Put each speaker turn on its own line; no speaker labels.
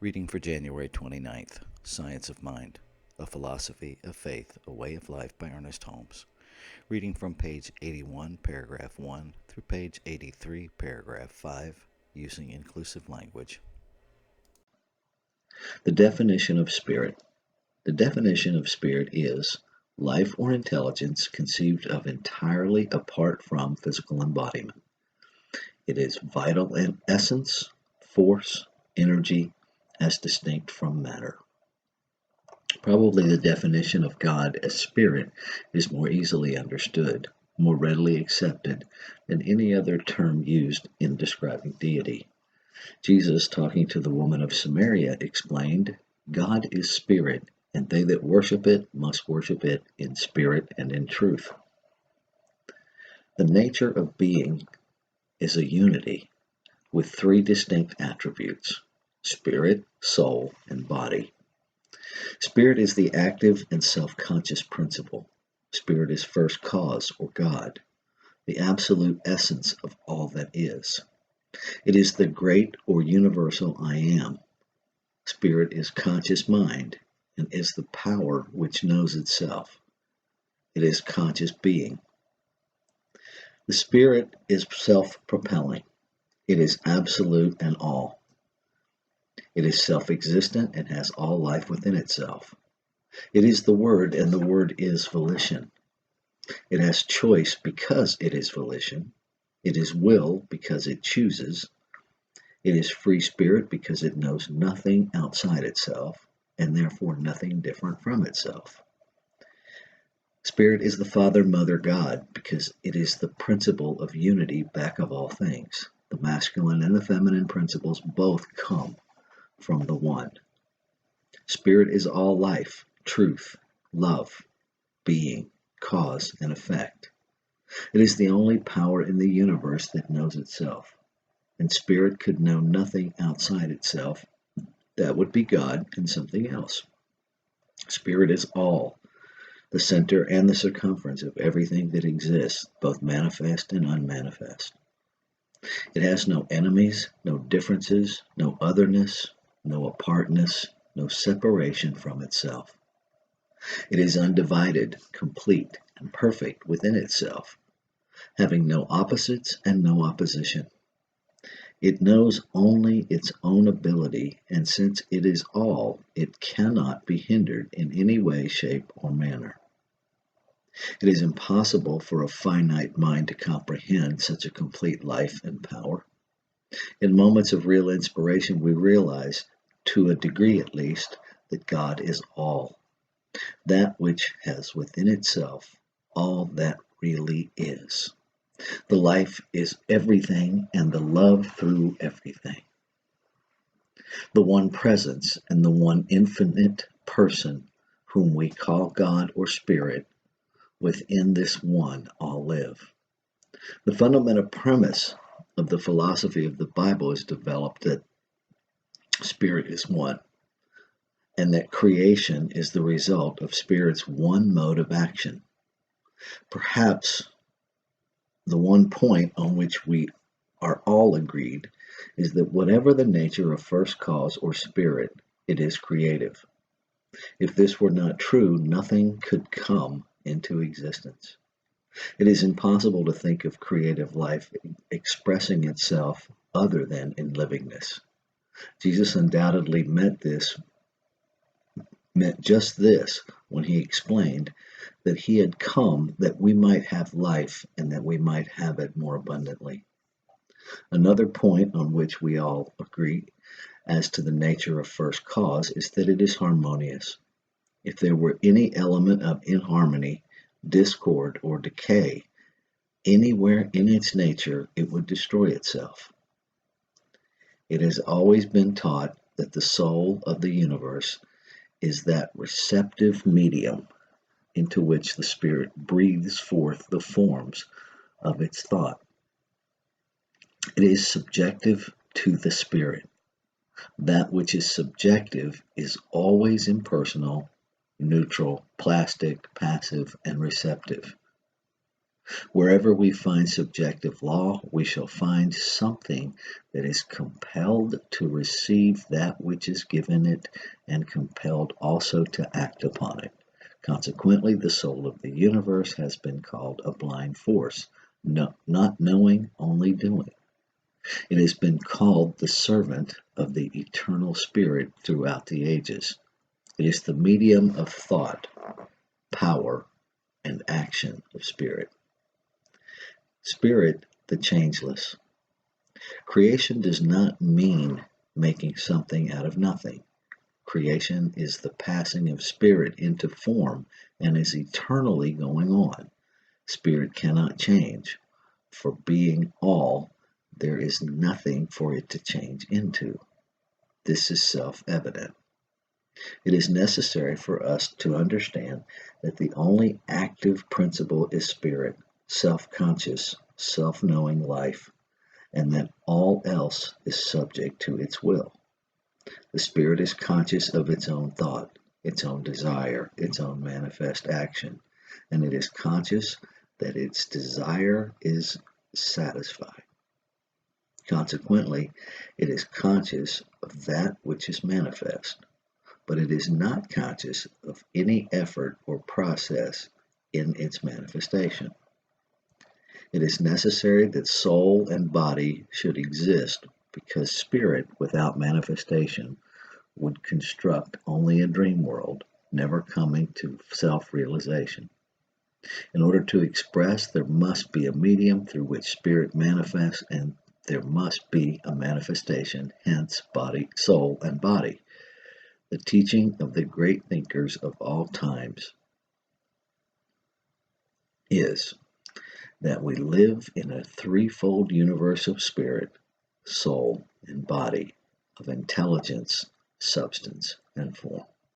Reading for January 29th, Science of Mind, A Philosophy of Faith, A Way of Life by Ernest Holmes. Reading from page 81, paragraph 1 through page 83, paragraph 5, using inclusive language.
The definition of spirit. The definition of spirit is life or intelligence conceived of entirely apart from physical embodiment. It is vital essence, force, energy, as distinct from matter. Probably the definition of God as spirit is more easily understood, more readily accepted than any other term used in describing deity. Jesus, talking to the woman of Samaria, explained, God is spirit, and they that worship it must worship it in spirit and in truth. The nature of being is a unity with three distinct attributes: spirit, soul, and body. Spirit is the active and self-conscious principle. Spirit is first cause, or God, the absolute essence of all that is. It is the great or universal I am. Spirit is conscious mind and is the power which knows itself. It is conscious being. The spirit is self-propelling. It is absolute and all. It is self-existent and has all life within itself. It is the Word, and the Word is volition. It has choice because it is volition. It is will because it chooses. It is free spirit because it knows nothing outside itself, and therefore nothing different from itself. Spirit is the Father, Mother, God, because it is the principle of unity back of all things. The masculine and the feminine principles both come from the one. Spirit is all life, truth, love, being, cause, and effect. It is the only power in the universe that knows itself, and spirit could know nothing outside itself. That would be God and something else. Spirit is all, the center and the circumference of everything that exists, both manifest and unmanifest. It has no enemies, no differences, no otherness, no apartness, no separation from itself. It is undivided, complete, and perfect within itself, having no opposites and no opposition. It knows only its own ability, and since it is all, it cannot be hindered in any way, shape, or manner. It is impossible for a finite mind to comprehend such a complete life and power. In moments of real inspiration, we realize, to a degree at least, that God is all, that which has within itself all that really is. The life is everything, and the love through everything. The one presence and the one infinite person whom we call God or Spirit, within this one all live. The fundamental premise of the philosophy of the Bible is developed that Spirit is one, and that creation is the result of Spirit's one mode of action. Perhaps the one point on which we are all agreed is that whatever the nature of first cause or spirit, it is creative. If this were not true, nothing could come into existence. It is impossible to think of creative life expressing itself other than in livingness. Jesus undoubtedly meant just this when he explained that he had come that we might have life and that we might have it more abundantly. Another point on which we all agree as to the nature of first cause is that it is harmonious. If there were any element of inharmony, discord, or decay anywhere in its nature, it would destroy itself. It has always been taught that the soul of the universe is that receptive medium into which the spirit breathes forth the forms of its thought. It is subjective to the spirit. That which is subjective is always impersonal, neutral, plastic, passive, and receptive. Wherever we find subjective law, we shall find something that is compelled to receive that which is given it and compelled also to act upon it. Consequently, the soul of the universe has been called a blind force, not knowing, only doing. It has been called the servant of the eternal spirit throughout the ages. It is the medium of thought, power, and action of spirit. Spirit, the changeless. Creation does not mean making something out of nothing. Creation is the passing of spirit into form and is eternally going on. Spirit cannot change. For being all, there is nothing for it to change into. This is self-evident. It is necessary for us to understand that the only active principle is spirit, self-conscious, self-knowing life, and that all else is subject to its will. The spirit is conscious of its own thought, its own desire, its own manifest action, and it is conscious that its desire is satisfied. Consequently, it is conscious of that which is manifest, but it is not conscious of any effort or process in its manifestation. It is necessary that soul and body should exist because spirit without manifestation would construct only a dream world, never coming to self-realization. In order to express, there must be a medium through which spirit manifests, and there must be a manifestation, hence body, soul, and body. The teaching of the great thinkers of all times is that we live in a threefold universe of spirit, soul, and body, of intelligence, substance, and form.